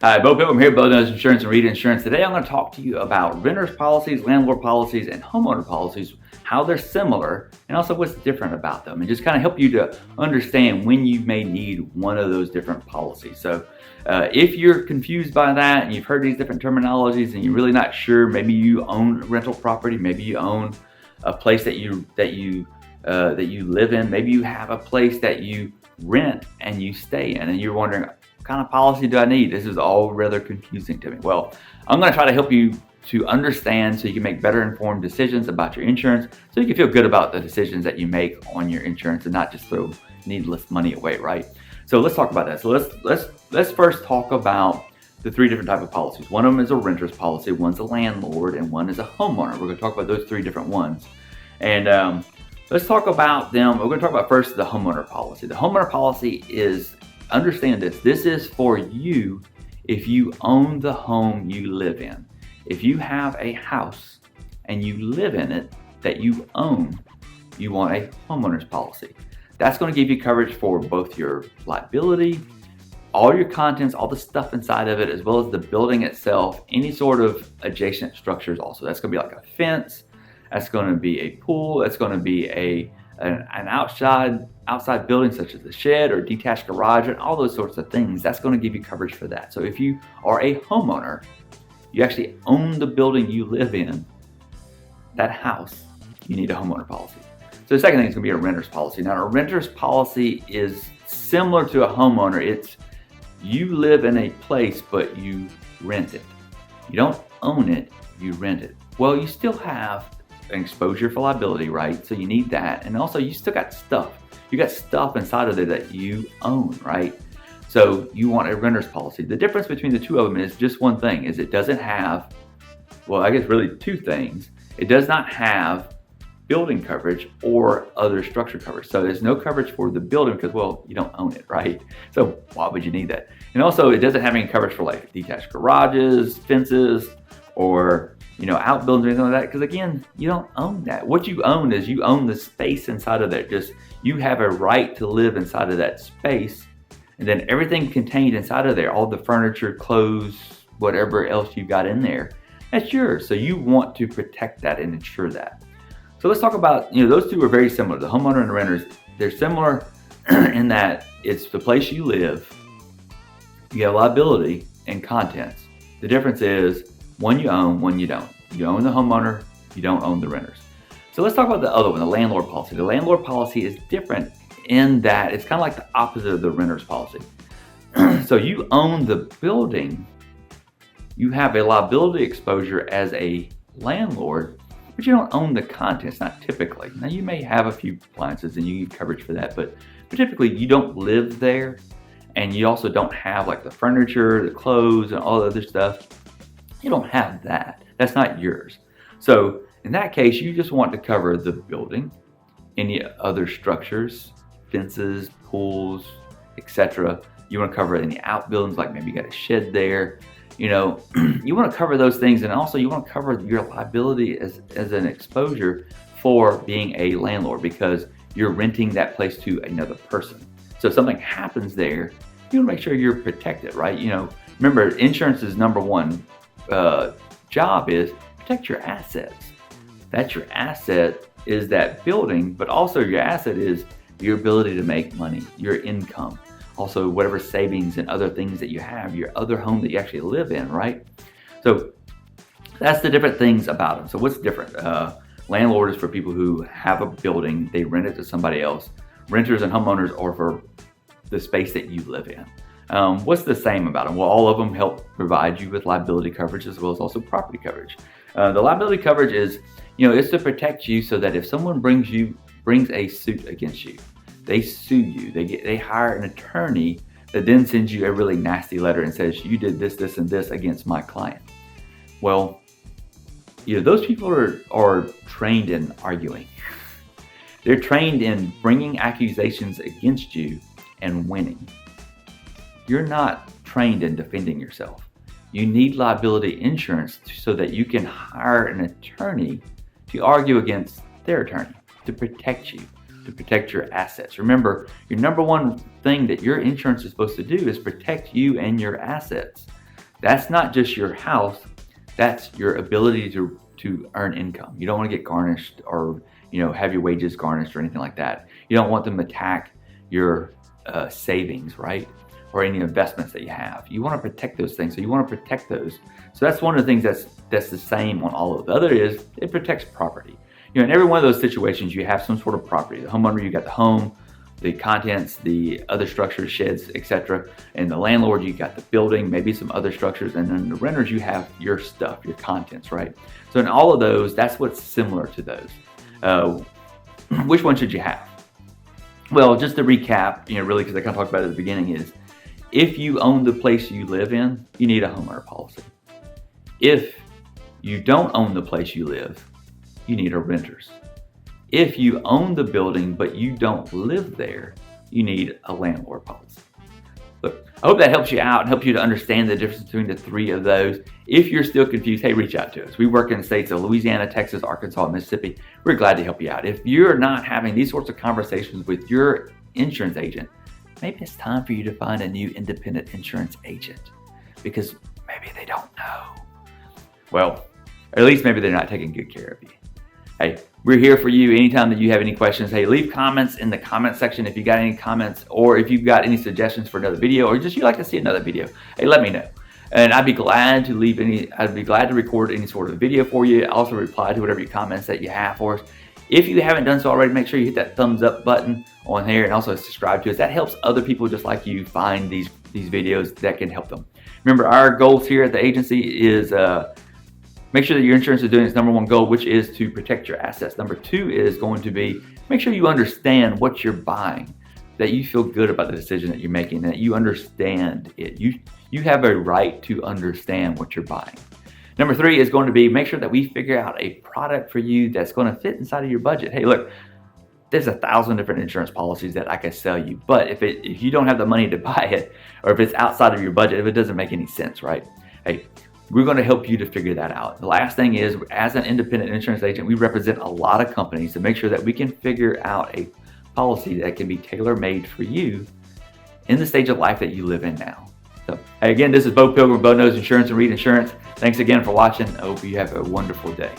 Hi, Beaux. I'm here at Beaux Knows Insurance and Read Insurance. Today I'm going to talk to you about renters policies, landlord policies, and homeowner policies, how they're similar, and also what's different about them, and just kind of help you to understand when you may need one of those different policies. So if you're confused by that and you've heard these different terminologies and you're really not sure, maybe you own rental property, maybe you own a place that you live in, maybe you have a place that you rent and you stay in, and you're wondering, what kind of policy do I need? This is all rather confusing to me. Well, I'm going to try to help you to understand so you can make better informed decisions about your insurance, so you can feel good about the decisions that you make on your insurance and not just throw needless money away, right? So let's talk about that. So let's first talk about the three different types of policies. One of them is a renter's policy, one's a landlord, and one is a homeowner. We're going to talk about those three different ones. And let's talk about them. We're going to talk about first the homeowner policy. The homeowner policy is, understand this is for you if you own the home you live in. If you have a house and you live in it that you own, you want a homeowner's policy. That's going to give you coverage for both your liability, all your contents, all the stuff inside of it, as well as the building itself, any sort of adjacent structures also. That's going to be like a fence, that's going to be a pool, that's going to be an outside building such as a shed or detached garage and all those sorts of things. That's going to give you coverage for that. So if you are a homeowner, you actually own the building you live in, that house, you need a homeowner policy. So the second thing is going to be a renter's policy. Now, a renter's policy is similar to a homeowner. It's you live in a place, but you rent it. You don't own it, you rent it. Well, you still have an exposure for liability, right? So you need that. And also you still got stuff. You got stuff inside of there that you own, right? So you want a renter's policy. The difference between the two of them is just one thing, is it doesn't have, well, I guess really two things. It does not have building coverage or other structure coverage. So there's no coverage for the building because, well, you don't own it, right? So why would you need that? And also it doesn't have any coverage for like detached garages, fences, or outbuildings or anything like that, because again, you don't own that. What you own is you own the space inside of there. Just you have a right to live inside of that space, and then everything contained inside of there, all the furniture, clothes, whatever else you've got in there, that's yours. So you want to protect that and ensure that. So let's talk about, those two are very similar. The homeowner and the renters, they're similar in that it's the place you live, you have liability and contents. The difference is one you own, one you don't. You own the homeowner, you don't own the renters. So let's talk about the other one, the landlord policy. The landlord policy is different in that it's kind of like the opposite of the renter's policy. So you own the building, you have a liability exposure as a landlord, but you don't own the contents, not typically. Now you may have a few appliances and you need coverage for that, but typically you don't live there, and you also don't have like the furniture, the clothes, and all the other stuff. You don't have that. That's not yours. So in that case, you just want to cover the building, any other structures, fences, pools, etc. You want to cover any outbuildings, like maybe you got a shed there. You want to cover those things, and also you want to cover your liability as an exposure for being a landlord, because you're renting that place to another person. So if something happens there, you want to make sure you're protected, right? Remember, insurance's number one job is protect your assets. That's your asset is that building, but also your asset is your ability to make money, your income, also whatever savings and other things that you have, your other home that you actually live in, right? So that's the different things about them. So what's different? Landlord is for people who have a building, they rent it to somebody else. Renters and homeowners are for the space that you live in. What's the same about them? Well, all of them help provide you with liability coverage as well as also property coverage. The liability coverage is, it's to protect you so that if someone brings a suit against you, they sue you, they hire an attorney that then sends you a really nasty letter and says, you did this, this, and this against my client. Well, those people are trained in arguing. They're trained in bringing accusations against you and winning. You're not trained in defending yourself. You need liability insurance so that you can hire an attorney to argue against their attorney, to protect you, to protect your assets. Remember, your number one thing that your insurance is supposed to do is protect you and your assets. That's not just your house, that's your ability to earn income. You don't want to get garnished or have your wages garnished or anything like that. You don't want them to attack your savings, right? Or any investments that you have. You want to protect those things. So you want to protect those. So that's one of the things that's the same on all of it. The other is it protects property. In every one of those situations, you have some sort of property. The homeowner, you got the home, the contents, the other structures, sheds, etc. And the landlord, you got the building, maybe some other structures. And then the renters, you have your stuff, your contents, right? So in all of those, that's what's similar to those. Which one should you have? Well, just to recap, really, because I kind of talked about it at the beginning, is if you own the place you live in, you need a homeowner policy. If you don't own the place you live, you need a renter's. If you own the building but you don't live there, you need a landlord policy. Look, I hope that helps you out and helps you to understand the difference between the three of those. If you're still confused, hey, reach out to us. We work in the states of Louisiana, Texas, Arkansas, Mississippi. We're glad to help you out. If you're not having these sorts of conversations with your insurance agent, maybe it's time for you to find a new independent insurance agent, because maybe they don't know. Well, or at least maybe they're not taking good care of you. Hey, we're here for you anytime that you have any questions. Hey, leave comments in the comment section if you got any comments, or if you've got any suggestions for another video, or just you'd like to see another video. Hey, let me know. And I'd be glad to record any sort of video for you. I'll also reply to whatever your comments that you have for us. If you haven't done so already, make sure you hit that thumbs up button on here and also subscribe to us. That helps other people just like you find these videos that can help them. Remember, our goals here at the agency is make sure that your insurance is doing its number one goal, which is to protect your assets. Number two is going to be make sure you understand what you're buying, that you feel good about the decision that you're making, that you understand it. You have a right to understand what you're buying. Number three is going to be make sure that we figure out a product for you that's going to fit inside of your budget. Hey, look, there's 1,000 different insurance policies that I can sell you, but if you don't have the money to buy it, or if it's outside of your budget, if it doesn't make any sense, right? Hey, we're going to help you to figure that out. The last thing is, as an independent insurance agent, we represent a lot of companies to make sure that we can figure out a policy that can be tailor-made for you in the stage of life that you live in now. So, hey, again, this is Beaux Pilgrim, Beaux Knows Insurance and Read Insurance. Thanks again for watching. I hope you have a wonderful day.